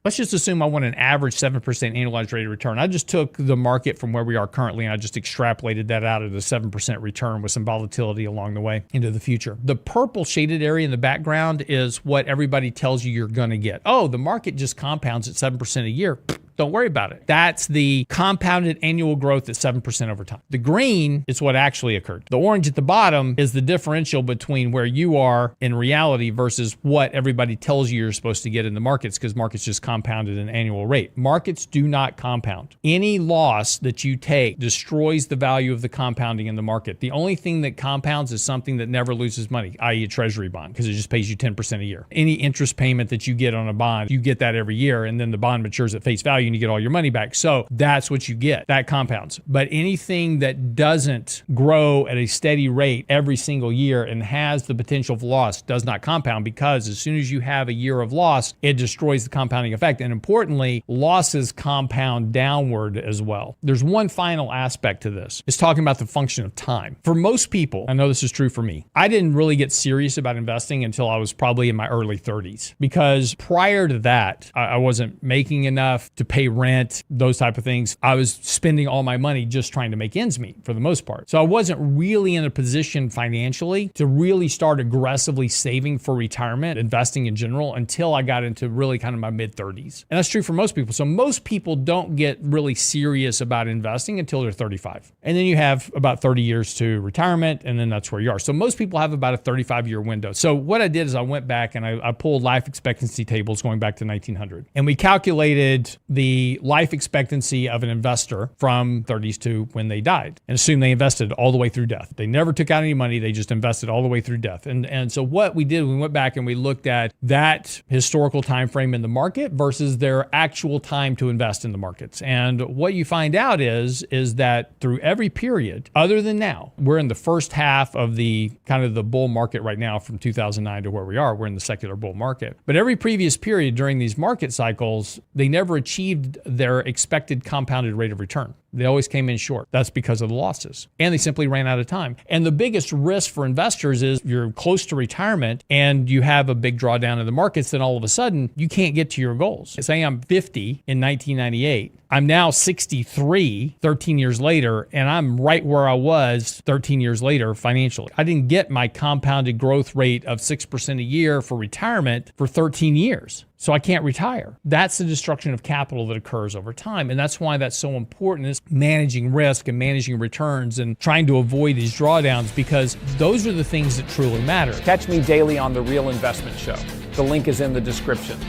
Let's just assume I want an average 7% annualized rate of return. I just took the market from where we are currently and I just extrapolated that out at a 7% return with some volatility along the way into the future. The purple shaded area in the background is what everybody tells you you're going to get. Oh, the market just compounds at 7% a year. Don't worry about it. That's the compounded annual growth at 7% over time. The green is what actually occurred. The orange at the bottom is the differential between where you are in reality versus what everybody tells you you're supposed to get in the markets, because markets just compound at an annual rate. Markets do not compound. Any loss that you take destroys the value of the compounding in the market. The only thing that compounds is something that never loses money, i.e. a treasury bond, because it just pays you 10% a year. Any interest payment that you get on a bond, you get that every year, and then the bond matures at face value and you get all your money back. So that's what you get. That compounds. But anything that doesn't grow at a steady rate every single year and has the potential for loss does not compound, because as soon as you have a year of loss, it destroys the compounding effect. And importantly, losses compound downward as well. There's one final aspect to this. It's talking about the function of time. For most people, I know this is true for me, I didn't really get serious about investing until I was probably in my early 30s, because prior to that, I wasn't making enough to pay rent, those type of things. I was spending all my money just trying to make ends meet for the most part. So I wasn't really in a position financially to really start aggressively saving for retirement, investing in general, until I got into really kind of my mid 30s. And that's true for most people. So most people don't get really serious about investing until they're 35. And then you have about 30 years to retirement, and then that's where you are. So most people have about a 35-year window. So what I did is I went back and I pulled life expectancy tables going back to 1900. And we calculated the life expectancy of an investor from 30s to when they died, and assumed they invested all the way through death. They never took out any money. They just invested all the way through death. And so what we did, we went back and we looked at that historical time frame in the market versus their actual time to invest in the markets. And what you find out is that through every period, other than now, we're in the first half of the kind of the bull market right now from 2009 to where we are. We're in the secular bull market. But every previous period during these market cycles, they never achieved their expected compounded rate of return. They always came in short. That's because of the losses. And they simply ran out of time. And the biggest risk for investors is you're close to retirement and you have a big drawdown in the markets, then all of a sudden you can't get to your goals. Say I'm 50 in 1998. I'm now 63, 13 years later, and I'm right where I was 13 years later financially. I didn't get my compounded growth rate of 6% a year for retirement for 13 years. So I can't retire. That's the destruction of capital that occurs over time. And that's why that's so important, is managing risk and managing returns and trying to avoid these drawdowns, because those are the things that truly matter. Catch me daily on The Real Investment Show. The link is in the description.